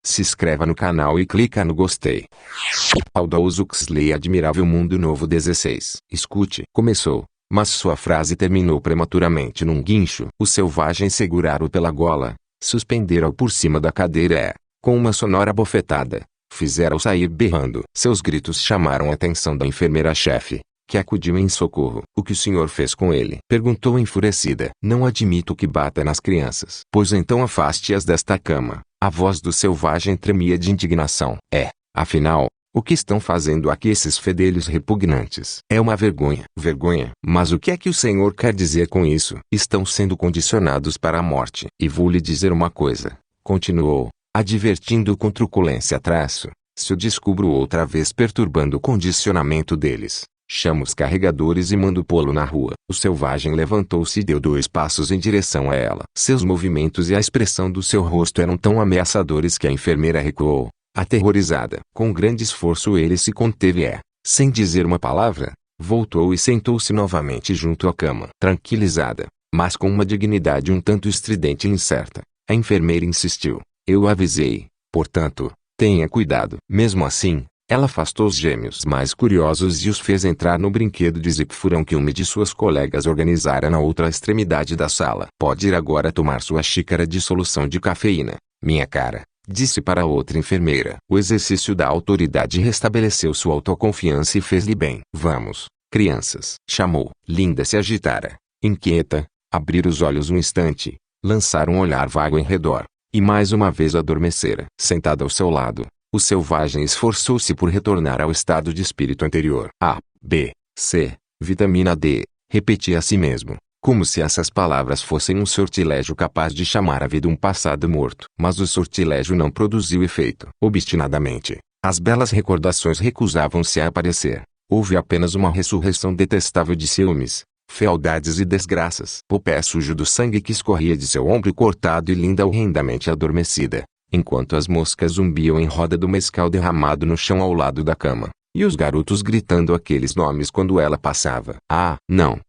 Se inscreva no canal e clica no gostei. Aldous Huxley Admirável Mundo Novo 16. Escute. Começou, mas sua frase terminou prematuramente num guincho. O selvagem segurara-o pela gola, suspendera-o por cima da cadeira e, com uma sonora bofetada, fizeram-o sair berrando. Seus gritos chamaram a atenção da enfermeira-chefe, que acudiu em socorro. O que o senhor fez com ele? Perguntou enfurecida. Não admito que bata nas crianças. Pois então afaste-as desta cama. A voz do selvagem tremia de indignação. Afinal, o que estão fazendo aqui esses fedelhos repugnantes? É uma vergonha. Vergonha? Mas o que é que o senhor quer dizer com isso? Estão sendo condicionados para a morte. E vou lhe dizer uma coisa, continuou, advertindo com truculência traço. Se o descubro outra vez perturbando o condicionamento deles, chamo os carregadores e mando pô-lo na rua. O selvagem levantou-se e deu 2 passos em direção a ela. Seus movimentos e a expressão do seu rosto eram tão ameaçadores que a enfermeira recuou, aterrorizada. Com grande esforço ele se conteve e, sem dizer uma palavra, voltou e sentou-se novamente junto à cama. Tranquilizada, mas com uma dignidade um tanto estridente e incerta, a enfermeira insistiu. Eu avisei, portanto, tenha cuidado. Mesmo assim, ela afastou os gêmeos mais curiosos e os fez entrar no brinquedo de zipfurão que uma de suas colegas organizara na outra extremidade da sala. Pode ir agora tomar sua xícara de solução de cafeína, minha cara, disse para a outra enfermeira. O exercício da autoridade restabeleceu sua autoconfiança e fez-lhe bem. Vamos, crianças, chamou. Linda se agitara, inquieta, abrir os olhos um instante, lançar um olhar vago em redor, e mais uma vez adormecera. Sentada ao seu lado, o selvagem esforçou-se por retornar ao estado de espírito anterior. A, B, C, vitamina D, repetia a si mesmo, como se essas palavras fossem um sortilégio capaz de chamar à vida um passado morto. Mas o sortilégio não produziu efeito. Obstinadamente, as belas recordações recusavam-se a aparecer. Houve apenas uma ressurreição detestável de ciúmes, fealdades e desgraças. O pé sujo do sangue que escorria de seu ombro cortado e Linda horrendamente adormecida, enquanto as moscas zumbiam em roda do mescal derramado no chão ao lado da cama, e os garotos gritando aqueles nomes quando ela passava. Não.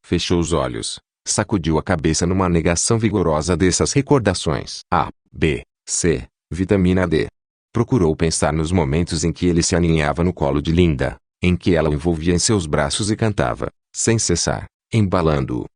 Fechou os olhos, sacudiu a cabeça numa negação vigorosa dessas recordações. A, B, C, vitamina D. Procurou pensar nos momentos em que ele se aninhava no colo de Linda, em que ela o envolvia em seus braços e cantava, sem cessar, embalando-o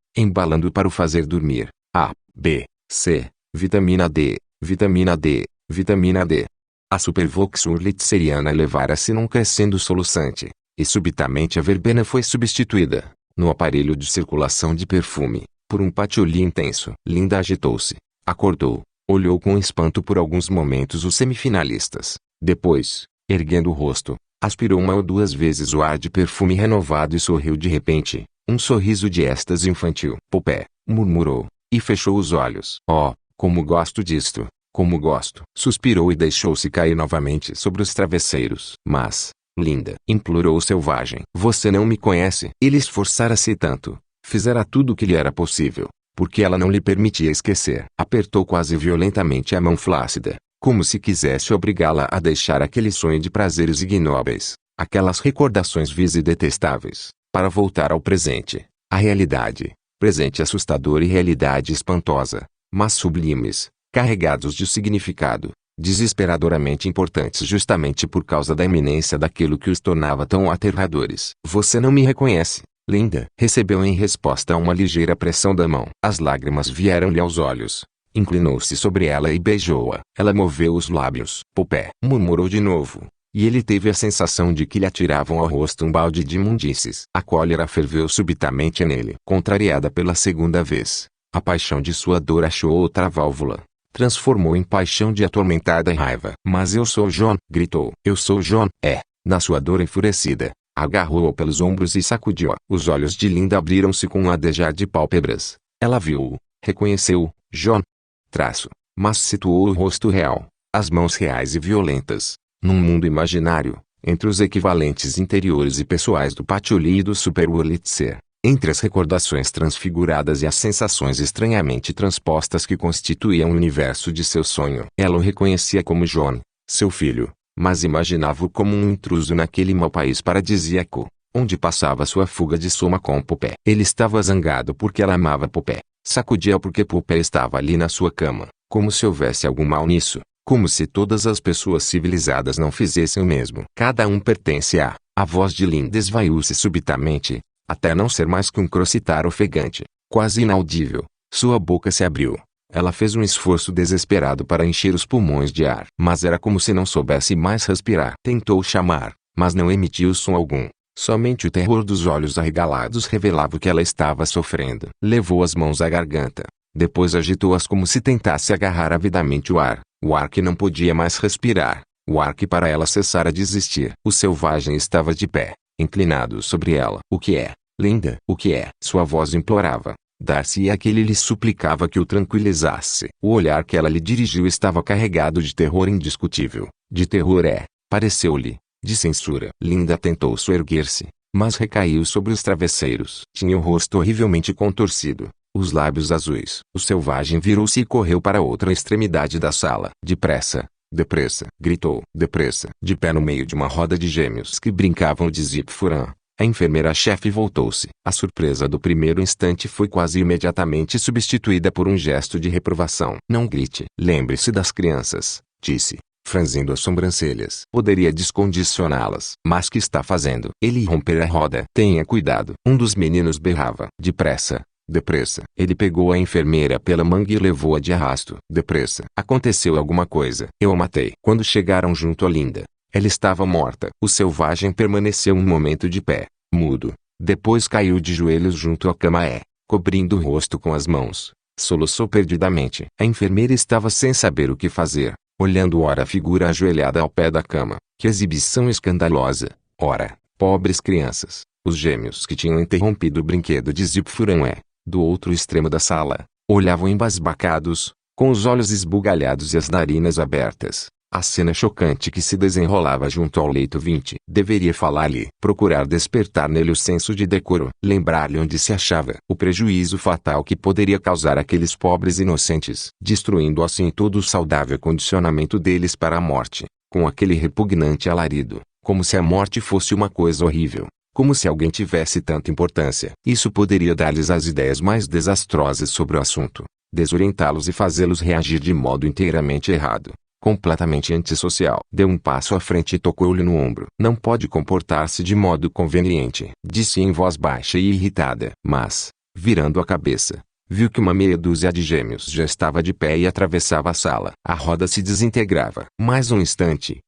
para o fazer dormir. A, B, C, vitamina D. Vitamina D, vitamina D. A Supervox Urlitzeriana elevara-se num crescendo soluçante, e subitamente a verbena foi substituída, no aparelho de circulação de perfume, por um patchouli intenso. Linda agitou-se, acordou, olhou com espanto por alguns momentos os semifinalistas. Depois, erguendo o rosto, aspirou 1 ou 2 vezes o ar de perfume renovado e sorriu de repente, um sorriso de êxtase infantil. Popé, murmurou, e fechou os olhos. Oh, como gosto disto, como gosto. Suspirou e deixou-se cair novamente sobre os travesseiros. Mas, Linda, implorou o selvagem. Você não me conhece? Ele esforçara-se tanto, fizera tudo o que lhe era possível, porque ela não lhe permitia esquecer. Apertou quase violentamente a mão flácida, como se quisesse obrigá-la a deixar aquele sonho de prazeres ignóbeis, aquelas recordações vis e detestáveis, para voltar ao presente, à realidade, presente assustador e realidade espantosa, mas sublimes, carregados de significado, desesperadoramente importantes justamente por causa da iminência daquilo que os tornava tão aterradores. Você não me reconhece, Linda? Recebeu em resposta a uma ligeira pressão da mão. As lágrimas vieram-lhe aos olhos. Inclinou-se sobre ela e beijou-a. Ela moveu os lábios. Popé, murmurou de novo, e ele teve a sensação de que lhe atiravam ao rosto um balde de imundícies. A cólera ferveu subitamente nele. Contrariada pela segunda vez, a paixão de sua dor achou outra válvula, transformou em paixão de atormentada raiva. Mas eu sou John, gritou. Eu sou John. Na sua dor enfurecida, agarrou-o pelos ombros e sacudiu-a. Os olhos de Linda abriram-se com um adejar de pálpebras. Ela viu-o, reconheceu-o, John. Mas situou o rosto real, as mãos reais e violentas, num mundo imaginário, entre os equivalentes interiores e pessoais do patchouli e do Super Wurlitzer. Entre as recordações transfiguradas e as sensações estranhamente transpostas que constituíam o universo de seu sonho. Ela o reconhecia como John, seu filho, mas imaginava-o como um intruso naquele mau país paradisíaco, onde passava sua fuga de Soma com Popé. Ele estava zangado porque ela amava Popé. Sacudia-o porque Popé estava ali na sua cama, como se houvesse algum mal nisso, Como se todas as pessoas civilizadas não fizessem o mesmo. Cada um pertence a... A voz de Linda esvaiu-se subitamente, até não ser mais que um crocitar ofegante, quase inaudível. Sua boca se abriu. Ela fez um esforço desesperado para encher os pulmões de ar, mas era como se não soubesse mais respirar. Tentou chamar, mas não emitiu som algum. Somente o terror dos olhos arregalados revelava o que ela estava sofrendo. Levou as mãos à garganta. Depois agitou-as como se tentasse agarrar avidamente o ar que não podia mais respirar, o ar que para ela cessara de existir. O selvagem estava de pé, inclinado sobre ela. O que é, Linda? O que é? Sua voz implorava. Dar-se-ia que ele lhe suplicava que o tranquilizasse. O olhar que ela lhe dirigiu estava carregado de terror indiscutível. De terror pareceu-lhe, de censura. Linda tentou soerguer-se, mas recaiu sobre os travesseiros. Tinha o rosto horrivelmente contorcido, os lábios azuis. O selvagem virou-se e correu para outra extremidade da sala. Depressa, depressa, gritou. Depressa. De pé no meio de uma roda de gêmeos que brincavam de zip-furã, a enfermeira-chefe voltou-se. A surpresa do primeiro instante foi quase imediatamente substituída por um gesto de reprovação. Não grite. Lembre-se das crianças, disse, franzindo as sobrancelhas. Poderia descondicioná-las. Mas que está fazendo? Ele romper a roda. Tenha cuidado. Um dos meninos berrava. Depressa. Depressa. Ele pegou a enfermeira pela manga e levou-a de arrasto. Depressa. Aconteceu alguma coisa. Eu a matei. Quando chegaram junto a Linda, ela estava morta. O selvagem permaneceu um momento de pé, mudo. Depois caiu de joelhos junto à cama cobrindo o rosto com as mãos. Soluçou perdidamente. A enfermeira estava sem saber o que fazer, olhando ora a figura ajoelhada ao pé da cama. Que exibição escandalosa! Ora, pobres crianças, os gêmeos que tinham interrompido o brinquedo de zip-furã do outro extremo da sala, olhavam embasbacados, com os olhos esbugalhados e as narinas abertas. A cena chocante que se desenrolava junto ao leito 20. Deveria falar-lhe, procurar despertar nele o senso de decoro, lembrar-lhe onde se achava, o prejuízo fatal que poderia causar àqueles pobres inocentes, destruindo assim todo o saudável condicionamento deles para a morte, com aquele repugnante alarido, como se a morte fosse uma coisa horrível, como se alguém tivesse tanta importância. Isso poderia dar-lhes as ideias mais desastrosas sobre o assunto, desorientá-los e fazê-los reagir de modo inteiramente errado, completamente antissocial. Deu um passo à frente e tocou-lhe no ombro. Não pode comportar-se de modo conveniente, disse em voz baixa e irritada. Mas, virando a cabeça, viu que uma meia dúzia de gêmeos já estava de pé e atravessava a sala. A roda se desintegrava. Mais um instante.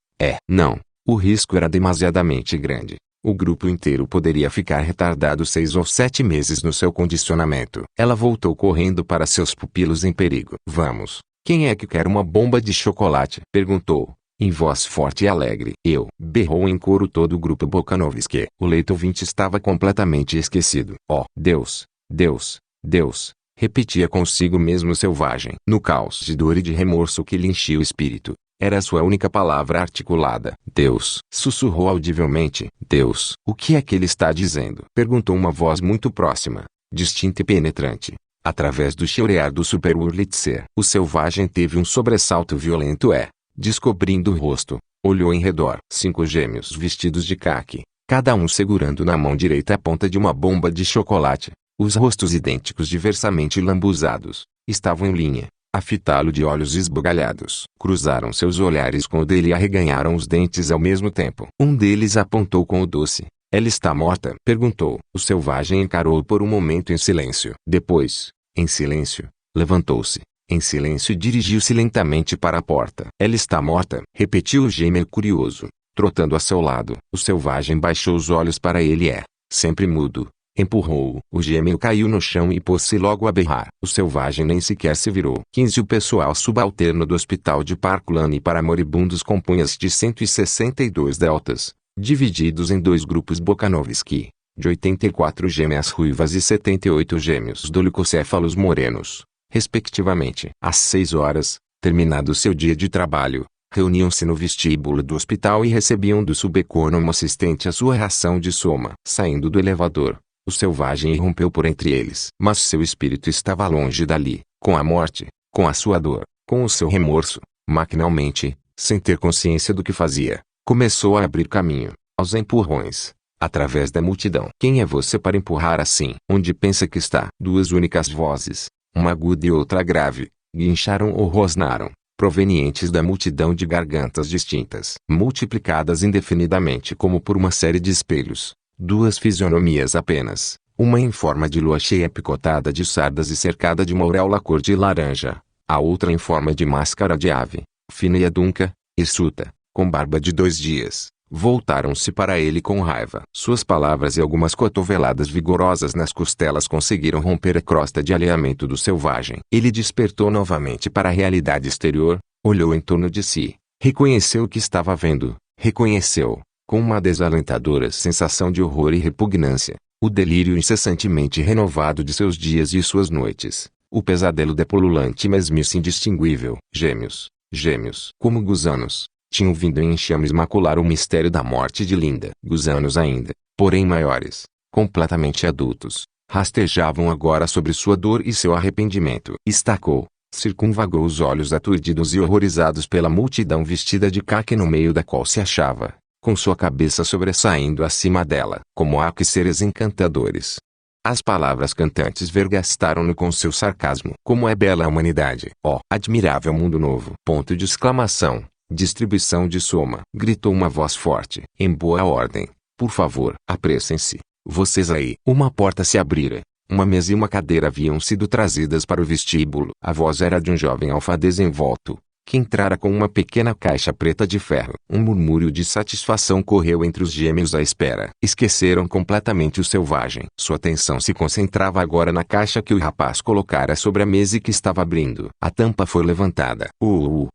Não. O risco era demasiadamente grande. O grupo inteiro poderia ficar retardado 6 ou 7 meses no seu condicionamento. Ela voltou correndo para seus pupilos em perigo. Vamos. Quem é que quer uma bomba de chocolate? Perguntou, em voz forte e alegre. Eu. Berrou em coro todo o grupo Bokanovski. O leito 20 estava completamente esquecido. Oh, Deus! Deus! Deus! Repetia consigo mesmo o selvagem. No caos de dor e de remorso que lhe enchia o espírito, era a sua única palavra articulada. Deus! Sussurrou audivelmente. Deus! O que é que ele está dizendo? Perguntou uma voz muito próxima, distinta e penetrante, através do cheirear do Super-Wurlitzer. O selvagem teve um sobressalto violento descobrindo o rosto, olhou em redor. 5 gêmeos vestidos de caque, cada um segurando na mão direita a ponta de uma bomba de chocolate, os rostos idênticos diversamente lambuzados, estavam em linha, a fitá-lo de olhos esbugalhados. Cruzaram seus olhares com o dele e arreganharam os dentes ao mesmo tempo. Um deles apontou com o doce. Ela está morta? Perguntou. O selvagem encarou-o por um momento em silêncio. Depois, em silêncio, levantou-se. Em silêncio dirigiu-se lentamente para a porta. Ela está morta? Repetiu o gêmeo curioso, trotando a seu lado. O selvagem baixou os olhos para ele sempre mudo. Empurrou-o. O gêmeo caiu no chão e pôs-se logo a berrar. O selvagem nem sequer se virou. 15 O pessoal subalterno do hospital de Parklane para moribundos compunha-se de 162 deltas, divididos em 2 grupos Bokanovski, de 84 gêmeas ruivas e 78 gêmeos dolicocéfalos morenos, respectivamente. Às 6 horas, terminado seu dia de trabalho, reuniam-se no vestíbulo do hospital e recebiam do subecônomo assistente a sua ração de soma. Saindo do elevador, o selvagem irrompeu por entre eles. Mas seu espírito estava longe dali, com a morte, com a sua dor, com o seu remorso. Maquinalmente, sem ter consciência do que fazia, começou a abrir caminho, aos empurrões, através da multidão. Quem é você para empurrar assim? Onde pensa que está? 2 únicas vozes, uma aguda e outra grave, guincharam ou rosnaram, provenientes da multidão de gargantas distintas, multiplicadas indefinidamente como por uma série de espelhos. Duas fisionomias apenas, uma em forma de lua cheia picotada de sardas e cercada de uma auréola cor de laranja, a outra em forma de máscara de ave, fina e adunca, hirsuta, com barba de 2 dias. Voltaram-se para ele com raiva. Suas palavras e algumas cotoveladas vigorosas nas costelas conseguiram romper a crosta de alinhamento do selvagem. Ele despertou novamente para a realidade exterior, olhou em torno de si, reconheceu o que estava vendo, reconheceu, com uma desalentadora sensação de horror e repugnância, o delírio incessantemente renovado de seus dias e suas noites, o pesadelo depolulante e mesmice indistinguível. Gêmeos, como gusanos, tinham vindo em enxames macular o mistério da morte de Linda. Gusanos ainda, porém maiores, completamente adultos, rastejavam agora sobre sua dor e seu arrependimento. Estacou, circunvagou os olhos aturdidos e horrorizados pela multidão vestida de caque no meio da qual se achava, com sua cabeça sobressaindo acima dela, como há que seres encantadores. As palavras cantantes vergastaram-no com seu sarcasmo. Como é bela a humanidade! Ó, admirável mundo novo! Ponto de exclamação. Distribuição de soma. Gritou uma voz forte. Em boa ordem. Por favor, apressem-se. Vocês aí. Uma porta se abrira. Uma mesa e uma cadeira haviam sido trazidas para o vestíbulo. A voz era de um jovem alfadez envolto, que entrara com uma pequena caixa preta de ferro. Um murmúrio de satisfação correu entre os gêmeos à espera. Esqueceram completamente o selvagem. Sua atenção se concentrava agora na caixa que o rapaz colocara sobre a mesa e que estava abrindo. A tampa foi levantada.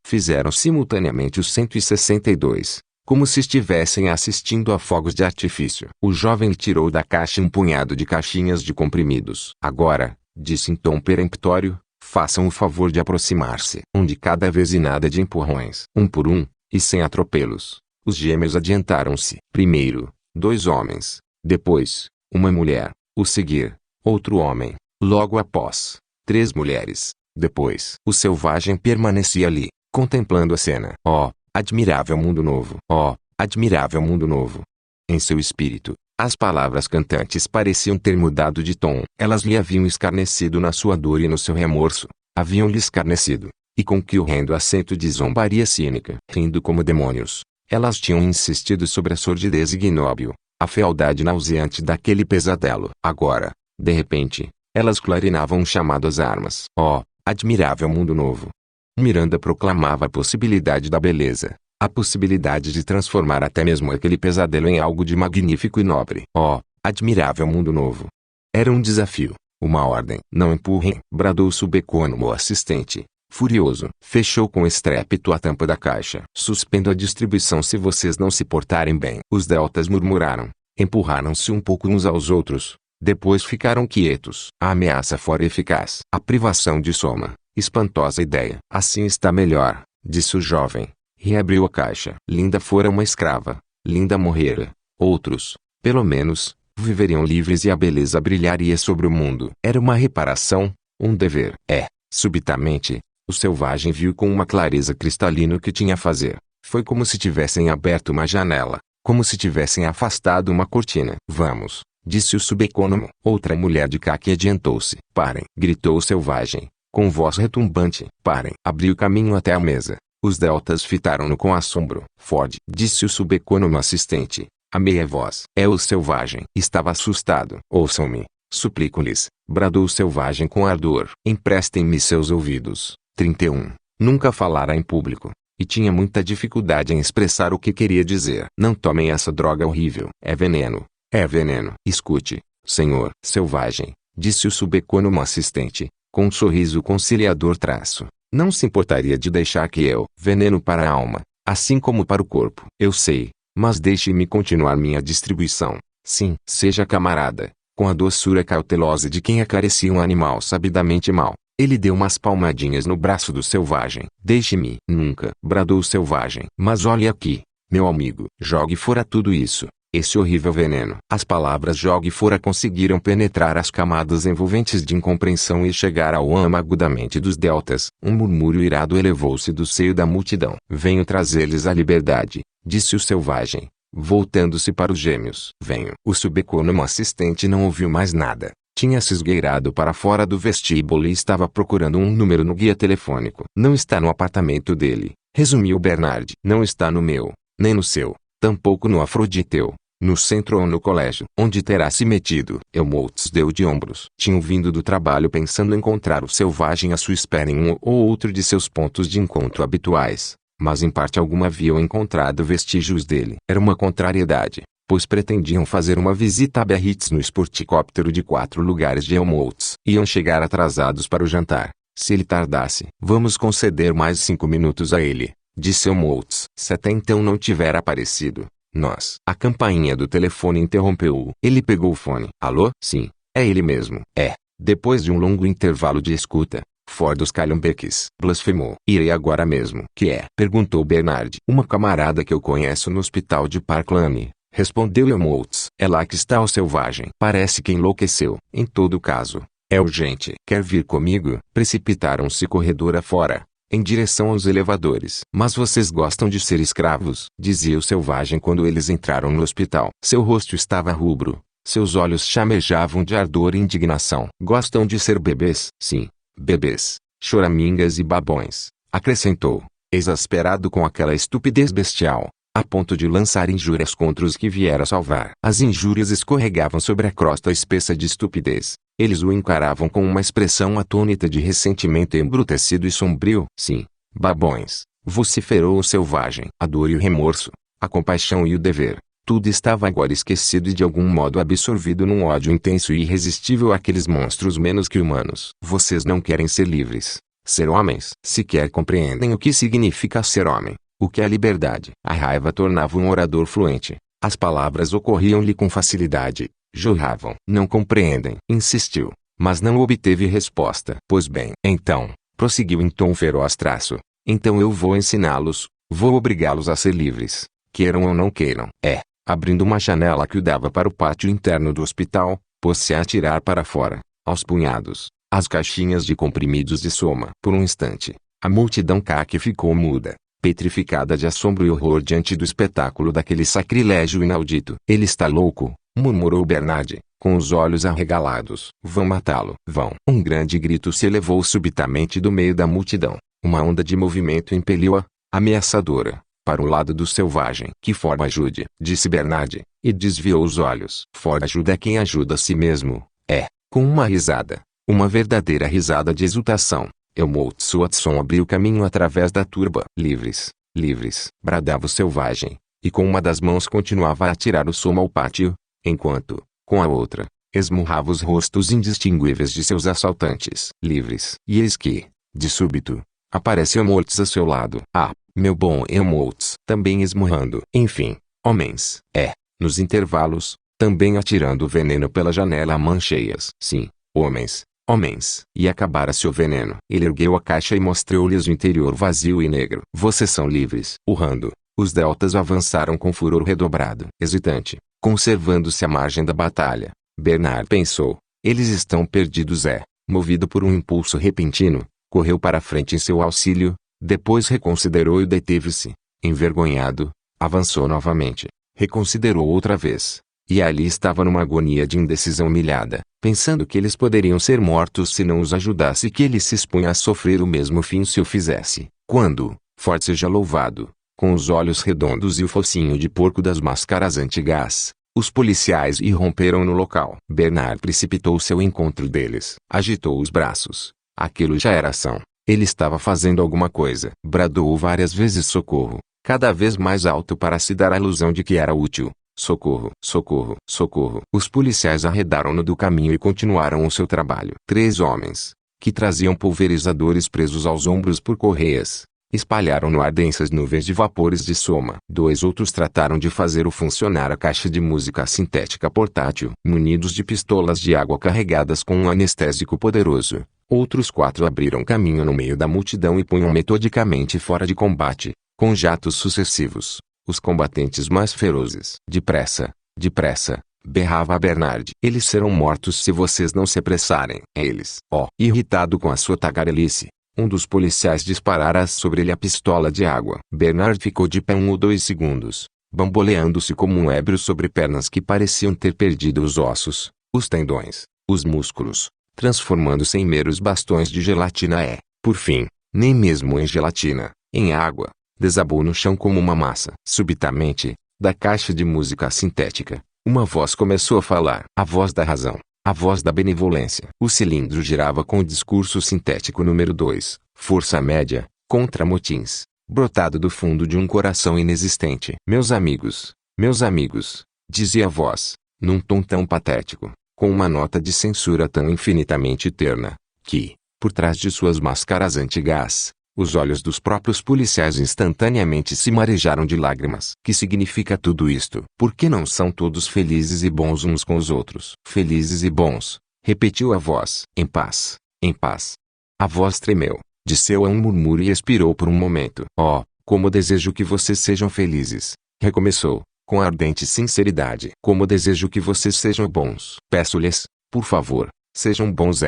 Fizeram simultaneamente os 162, como se estivessem assistindo a fogos de artifício. O jovem tirou da caixa um punhado de caixinhas de comprimidos. Agora, disse em tom peremptório, façam o favor de aproximar-se. Um de cada vez e nada de empurrões. Um por um, e sem atropelos. Os gêmeos adiantaram-se. Primeiro, 2 homens. Depois, uma mulher. O seguir, outro homem. Logo após, 3 mulheres. Depois, o selvagem permanecia ali, contemplando a cena. Ó, admirável mundo novo! Ó, admirável mundo novo! Em seu espírito, as palavras cantantes pareciam ter mudado de tom. Elas lhe haviam escarnecido na sua dor e no seu remorso. Haviam-lhe escarnecido, e com que horrendo acento de zombaria cínica. Rindo como demônios, elas tinham insistido sobre a sordidez ignóbil, a fealdade nauseante daquele pesadelo. Agora, de repente, elas clarinavam um chamado às armas. Ó, admirável mundo novo! Miranda proclamava a possibilidade da beleza, a possibilidade de transformar até mesmo aquele pesadelo em algo de magnífico e nobre. Ó, admirável mundo novo! Era um desafio, uma ordem. Não empurrem, bradou o subecônomo assistente, furioso. Fechou com estrépito a tampa da caixa. Suspendo a distribuição se vocês não se portarem bem. Os deltas murmuraram, empurraram-se um pouco uns aos outros, depois ficaram quietos. A ameaça fora eficaz. A privação de soma, espantosa ideia. Assim está melhor, disse o jovem. Reabriu a caixa. Linda fora uma escrava. Linda morrera. Outros, pelo menos, viveriam livres e a beleza brilharia sobre o mundo. Era uma reparação, um dever. Subitamente, o selvagem viu com uma clareza cristalina o que tinha a fazer. Foi como se tivessem aberto uma janela, como se tivessem afastado uma cortina. Vamos, disse o subecônomo. Outra mulher de caque adiantou-se. Parem, gritou o selvagem, com voz retumbante. Parem. Abriu caminho até a mesa. Os deltas fitaram-no com assombro. Ford, disse o subecônomo assistente, a meia voz. É o selvagem. Estava assustado. Ouçam-me, suplico-lhes, bradou o selvagem com ardor. Emprestem-me seus ouvidos. 31. Nunca falara em público, e tinha muita dificuldade em expressar o que queria dizer. Não tomem essa droga horrível. É veneno. É veneno. Escute, senhor selvagem, disse o subecônomo assistente, com um sorriso conciliador. Não se importaria de deixar que eu... Veneno para a alma, assim como para o corpo. Eu sei, mas deixe-me continuar minha distribuição. Sim, seja camarada, com a doçura cautelosa de quem acaricia um animal sabidamente mau. Ele deu umas palmadinhas no braço do selvagem. Deixe-me. Nunca, bradou o selvagem. Mas olhe aqui, meu amigo. Jogue fora tudo isso. Esse horrível veneno. As palavras jogue fora conseguiram penetrar as camadas envolventes de incompreensão e chegar ao âmago da mente dos deltas. Um murmúrio irado elevou-se do seio da multidão. Venho trazer-lhes a liberdade, disse o selvagem, voltando-se para os gêmeos. Venho. O subecônomo assistente não ouviu mais nada. Tinha se esgueirado para fora do vestíbulo e estava procurando um número no guia telefônico. Não está no apartamento dele, resumiu Bernard. Não está no meu, nem no seu, tampouco no Afroditeu, no centro ou no colégio. Onde terá se metido? Helmholtz deu de ombros. Tinham vindo do trabalho pensando encontrar o selvagem à sua espera em um ou outro de seus pontos de encontro habituais, mas em parte alguma haviam encontrado vestígios dele. Era uma contrariedade, pois pretendiam fazer uma visita a Biarritz no esporticóptero de 4 lugares de Helmholtz. Iam chegar atrasados para o jantar, se ele tardasse. Vamos conceder mais 5 minutos a ele, disse Helmholtz. Se até então não tiver aparecido, nós. A campainha do telefone interrompeu-o. Ele pegou o fone. Alô? Sim, é ele mesmo. É. Depois de um longo intervalo de escuta, Ford dos Calhambeques blasfemou. Irei agora mesmo. Que é? Perguntou Bernard. Uma camarada que eu conheço no hospital de Park-Lane, respondeu Helmholtz. É lá que está o selvagem. Parece que enlouqueceu. Em todo caso, é urgente. Quer vir comigo? Precipitaram-se corredor afora, em direção aos elevadores. Mas vocês gostam de ser escravos, dizia o selvagem quando eles entraram no hospital. Seu rosto estava rubro, seus olhos chamejavam de ardor e indignação. Gostam de ser bebês? Sim, bebês, choramingas e babões, acrescentou, exasperado com aquela estupidez bestial, a ponto de lançar injúrias contra os que viera salvar. As injúrias escorregavam sobre a crosta espessa de estupidez. Eles o encaravam com uma expressão atônita de ressentimento embrutecido e sombrio. Sim, babões, vociferou o selvagem. A dor e o remorso, a compaixão e o dever, tudo estava agora esquecido e de algum modo absorvido num ódio intenso e irresistível àqueles monstros menos que humanos. Vocês não querem ser livres, ser homens. Sequer compreendem o que significa ser homem, o que é liberdade. A raiva tornava um orador fluente. As palavras ocorriam-lhe com facilidade, jorravam. Não compreendem, insistiu, mas não obteve resposta. Pois bem, então, prosseguiu em tom feroz traço, então eu vou ensiná-los, vou obrigá-los a ser livres, queiram ou não queiram. Abrindo uma janela que o dava para o pátio interno do hospital, pôs-se a atirar para fora, aos punhados, as caixinhas de comprimidos de soma. Por um instante, a multidão caque ficou muda, petrificada de assombro e horror diante do espetáculo daquele sacrilégio inaudito. Ele está louco, murmurou Bernard, com os olhos arregalados. Vão matá-lo. Vão. Um grande grito se elevou subitamente do meio da multidão. Uma onda de movimento impeliu-a, ameaçadora, para o lado do selvagem. Que Ford ajude, disse Bernard, e desviou os olhos. Ford ajuda quem ajuda a si mesmo. Com uma risada, uma verdadeira risada de exultação, Helmholtz Watson abriu caminho através da turba. Livres, livres, bradava o selvagem, e com uma das mãos continuava a atirar o somo ao pátio, enquanto, com a outra, esmurrava os rostos indistinguíveis de seus assaltantes. Livres. E eis que, de súbito, aparece Helmholtz a seu lado. Meu bom Helmholtz, também esmurrando. Enfim, homens. Nos intervalos, também atirando veneno pela janela a mãos cheias. Sim, homens. Homens. E acabara-se o veneno. Ele ergueu a caixa e mostrou-lhes o interior vazio e negro. Vocês são livres. Urrando, os deltas avançaram com furor redobrado. Hesitante, conservando-se à margem da batalha, Bernard pensou, eles estão perdidos. Movido por um impulso repentino, correu para a frente em seu auxílio, depois reconsiderou e deteve-se. Envergonhado, avançou novamente, reconsiderou outra vez, e ali estava numa agonia de indecisão humilhada, pensando que eles poderiam ser mortos se não os ajudasse e que ele se expunha a sofrer o mesmo fim se o fizesse. Quando, Ford seja louvado, com os olhos redondos e o focinho de porco das máscaras antigás, os policiais irromperam no local. Bernard precipitou-se ao encontro deles, agitou os braços. Aquilo já era ação. Ele estava fazendo alguma coisa. Bradou várias vezes socorro, cada vez mais alto para se dar a ilusão de que era útil. Socorro, socorro, socorro. Os policiais arredaram-no do caminho e continuaram o seu trabalho. 3 homens, que traziam pulverizadores presos aos ombros por correias, espalharam no ar densas nuvens de vapores de soma. 2 outros trataram de fazer funcionar a caixa de música sintética portátil. Munidos de pistolas de água carregadas com um anestésico poderoso, outros 4 abriram caminho no meio da multidão e punham metodicamente fora de combate, com jatos sucessivos, os combatentes mais ferozes. Depressa, depressa, berrava Bernard. Eles serão mortos se vocês não se apressarem. Eles. Irritado com a sua tagarelice, um dos policiais disparara sobre ele a pistola de água. Bernard ficou de pé 1 ou 2 segundos, bamboleando-se como um ébrio sobre pernas que pareciam ter perdido os ossos, os tendões, os músculos, transformando-se em meros bastões de gelatina por fim, nem mesmo em gelatina, em água, desabou no chão como uma massa. Subitamente, da caixa de música sintética, uma voz começou a falar. A voz da razão, a voz da benevolência. O cilindro girava com o discurso sintético número 2, força média, contra motins, brotado do fundo de um coração inexistente. Meus amigos, dizia a voz, num tom tão patético, com uma nota de censura tão infinitamente terna, que, por trás de suas máscaras antigás, os olhos dos próprios policiais instantaneamente se marejaram de lágrimas. Que significa tudo isto? Por que não são todos felizes e bons uns com os outros? Felizes e bons, repetiu a voz. Em paz, em paz. A voz tremeu, desceu a um murmúrio e expirou por um momento. Oh, como desejo que vocês sejam felizes, recomeçou, com ardente sinceridade. Como desejo que vocês sejam bons. Peço-lhes, por favor, sejam bons.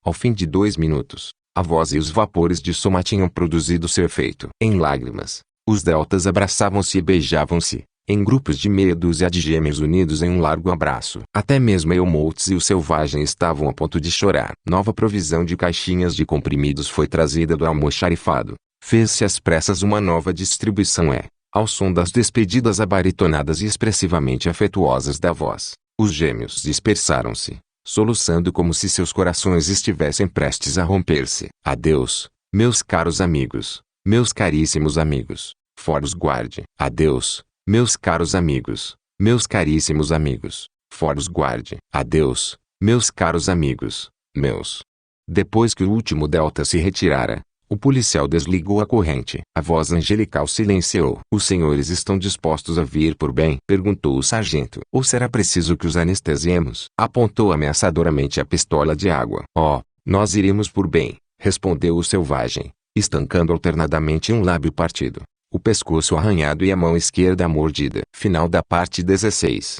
Ao fim de 2 minutos, a voz e os vapores de soma tinham produzido seu efeito. Em lágrimas, os deltas abraçavam-se e beijavam-se, em grupos de meia dúzia de gêmeos unidos em um largo abraço. Até mesmo Helmholtz e o selvagem estavam a ponto de chorar. Nova provisão de caixinhas de comprimidos foi trazida do almoxarifado. Fez-se às pressas uma nova distribuição ao som das despedidas abaritonadas e expressivamente afetuosas da voz, os gêmeos dispersaram-se, soluçando como se seus corações estivessem prestes a romper-se. Adeus, meus caros amigos, meus caríssimos amigos, Forus Guarde. Adeus, meus caros amigos, meus caríssimos amigos, Forus Guarde. Adeus, meus caros amigos, meus. Depois que o último delta se retirara, o policial desligou a corrente. A voz angelical silenciou. Os senhores estão dispostos a vir por bem? Perguntou o sargento. Ou será preciso que os anestesiemos? Apontou ameaçadoramente a pistola de água. Oh, nós iremos por bem, respondeu o selvagem, estancando alternadamente um lábio partido, o pescoço arranhado e a mão esquerda mordida. Final da parte 16.